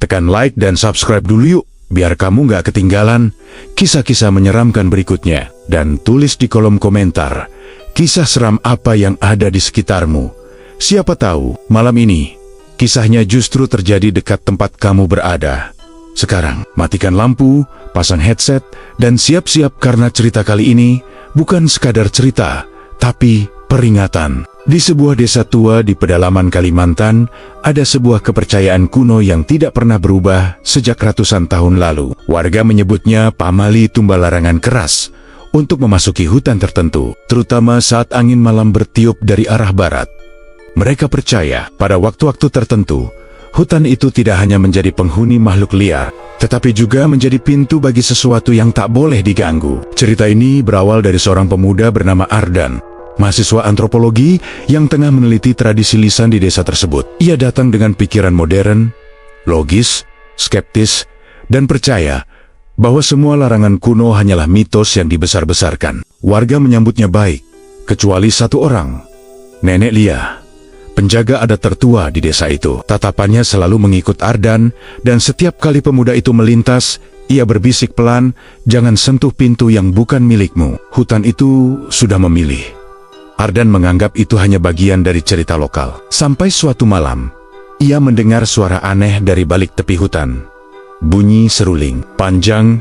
Tekan like dan subscribe dulu yuk, biar kamu nggak ketinggalan kisah-kisah menyeramkan berikutnya. Dan tulis di kolom komentar, kisah seram apa yang ada di sekitarmu. Siapa tahu, malam ini, kisahnya justru terjadi dekat tempat kamu berada. Sekarang, matikan lampu, pasang headset, dan siap-siap karena cerita kali ini bukan sekadar cerita, tapi peringatan. Di sebuah desa tua di pedalaman Kalimantan, ada sebuah kepercayaan kuno yang tidak pernah berubah sejak ratusan tahun lalu. Warga menyebutnya pamali tumbal larangan keras untuk memasuki hutan tertentu, terutama saat angin malam bertiup dari arah barat. Mereka percaya pada waktu-waktu tertentu, hutan itu tidak hanya menjadi penghuni makhluk liar, tetapi juga menjadi pintu bagi sesuatu yang tak boleh diganggu. Cerita ini berawal dari seorang pemuda bernama Ardan, mahasiswa antropologi yang tengah meneliti tradisi lisan di desa tersebut. Ia datang dengan pikiran modern, logis, skeptis, dan percaya bahwa semua larangan kuno hanyalah mitos yang dibesar-besarkan. Warga menyambutnya baik, kecuali satu orang, Nenek Lia, penjaga adat tertua di desa itu. Tatapannya selalu mengikut Ardan, dan setiap kali pemuda itu melintas, ia berbisik pelan, "Jangan sentuh pintu yang bukan milikmu. Hutan itu sudah memilih." Ardan menganggap itu hanya bagian dari cerita lokal. Sampai suatu malam, ia mendengar suara aneh dari balik tepi hutan. Bunyi seruling, panjang,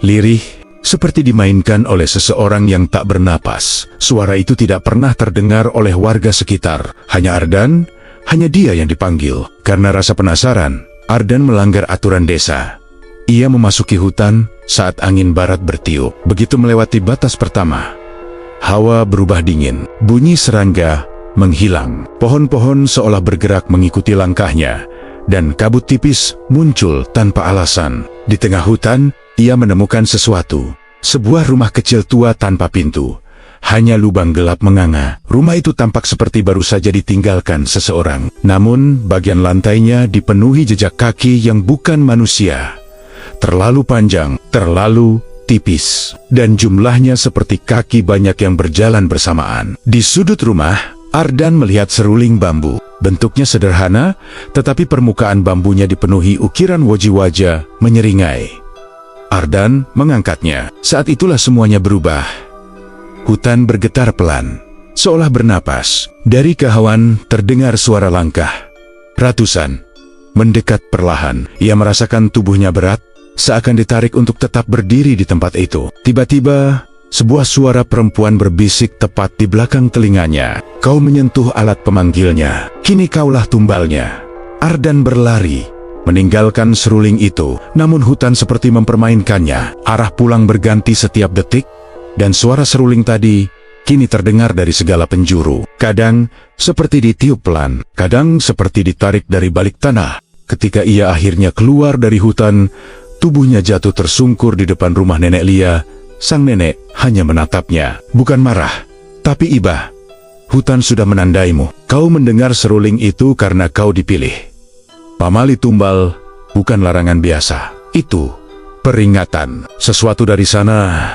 lirih, seperti dimainkan oleh seseorang yang tak bernapas. Suara itu tidak pernah terdengar oleh warga sekitar. Hanya Ardan, hanya dia yang dipanggil. Karena rasa penasaran, Ardan melanggar aturan desa. Ia memasuki hutan saat angin barat bertiup. Begitu melewati batas pertama, hawa berubah dingin. Bunyi serangga menghilang. Pohon-pohon seolah bergerak mengikuti langkahnya, dan kabut tipis muncul tanpa alasan. Di tengah hutan, ia menemukan sesuatu. Sebuah rumah kecil tua tanpa pintu. Hanya lubang gelap menganga. Rumah itu tampak seperti baru saja ditinggalkan seseorang. Namun, bagian lantainya dipenuhi jejak kaki yang bukan manusia. Terlalu panjang, terlalu tipis, dan jumlahnya seperti kaki banyak yang berjalan bersamaan. Di sudut rumah, Ardan melihat seruling bambu. Bentuknya sederhana, tetapi permukaan bambunya dipenuhi ukiran wajah-wajah menyeringai. Ardan mengangkatnya. Saat itulah semuanya berubah. Hutan bergetar pelan, seolah bernapas. Dari kehauan terdengar suara langkah. Ratusan mendekat perlahan. Ia merasakan tubuhnya berat, seakan ditarik untuk tetap berdiri di tempat itu. Tiba-tiba, sebuah suara perempuan berbisik tepat di belakang telinganya. "Kau menyentuh alat pemanggilnya, kini kaulah tumbalnya." Ardan berlari, meninggalkan seruling itu. Namun hutan seperti mempermainkannya. Arah pulang berganti setiap detik, dan suara seruling tadi kini terdengar dari segala penjuru. Kadang seperti ditiup pelan, kadang seperti ditarik dari balik tanah. Ketika ia akhirnya keluar dari hutan, tubuhnya jatuh tersungkur di depan rumah Nenek Lia. Sang nenek hanya menatapnya, bukan marah, tapi iba. "Hutan sudah menandaimu. Kau mendengar seruling itu karena kau dipilih. Pamali tumbal bukan larangan biasa. Itu peringatan. Sesuatu dari sana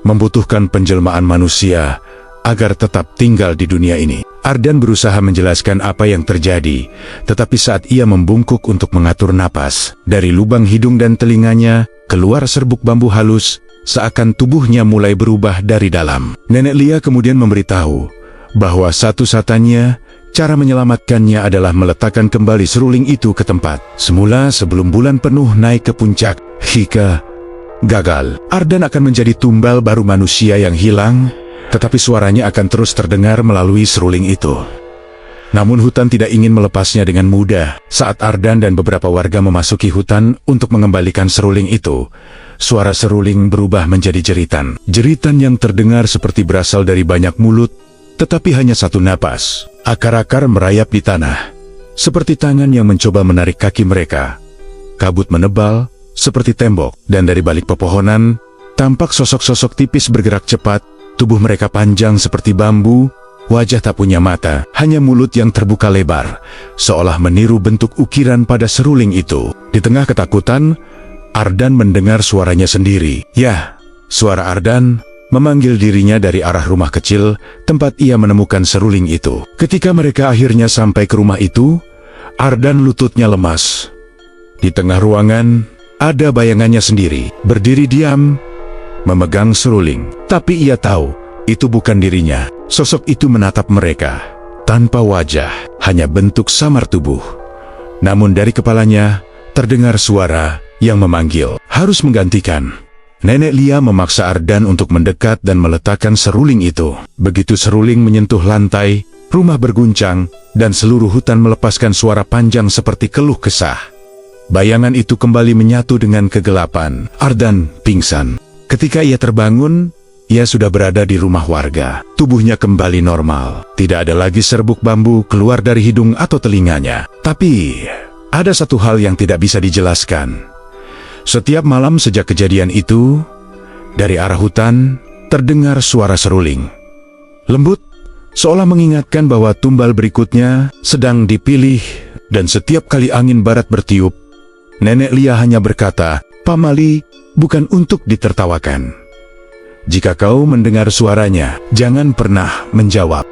membutuhkan penjelmaan manusia agar tetap tinggal di dunia ini." Ardan berusaha menjelaskan apa yang terjadi, tetapi saat ia membungkuk untuk mengatur napas, dari lubang hidung dan telinganya keluar serbuk bambu halus, seakan tubuhnya mulai berubah dari dalam. Nenek Lia kemudian memberitahu bahwa satu-satunya cara menyelamatkannya adalah meletakkan kembali seruling itu ke tempat semula sebelum bulan penuh naik ke puncak. Jika gagal, Ardan akan menjadi tumbal baru manusia yang hilang, tetapi suaranya akan terus terdengar melalui seruling itu. Namun hutan tidak ingin melepasnya dengan mudah. Saat Ardan dan beberapa warga memasuki hutan untuk mengembalikan seruling itu, suara seruling berubah menjadi jeritan. Jeritan yang terdengar seperti berasal dari banyak mulut, tetapi hanya satu napas. Akar-akar merayap di tanah, seperti tangan yang mencoba menarik kaki mereka. Kabut menebal, seperti tembok, dan dari balik pepohonan, tampak sosok-sosok tipis bergerak cepat. Tubuh mereka panjang seperti bambu, wajah tak punya mata, hanya mulut yang terbuka lebar, seolah meniru bentuk ukiran pada seruling itu. Di tengah ketakutan, Ardan mendengar suaranya sendiri. Ya, suara Ardan memanggil dirinya dari arah rumah kecil tempat ia menemukan seruling itu. Ketika mereka akhirnya sampai ke rumah itu, Ardan lututnya lemas. Di tengah ruangan, ada bayangannya sendiri, berdiri diam, memegang seruling. Tapi ia tahu, itu bukan dirinya. Sosok itu menatap mereka, tanpa wajah, hanya bentuk samar tubuh. Namun dari kepalanya, terdengar suara yang memanggil, harus menggantikan. Nenek Lia memaksa Ardan untuk mendekat dan meletakkan seruling itu. Begitu seruling menyentuh lantai, rumah berguncang, dan seluruh hutan melepaskan suara panjang seperti keluh kesah. Bayangan itu kembali menyatu dengan kegelapan. Ardan pingsan. Ketika ia terbangun, ia sudah berada di rumah warga. Tubuhnya kembali normal. Tidak ada lagi serbuk bambu keluar dari hidung atau telinganya. Tapi, ada satu hal yang tidak bisa dijelaskan. Setiap malam sejak kejadian itu, dari arah hutan, terdengar suara seruling. Lembut, seolah mengingatkan bahwa tumbal berikutnya sedang dipilih, dan setiap kali angin barat bertiup, Nenek Lia hanya berkata, "Pamali, bukan untuk ditertawakan. Jika kau mendengar suaranya, jangan pernah menjawab."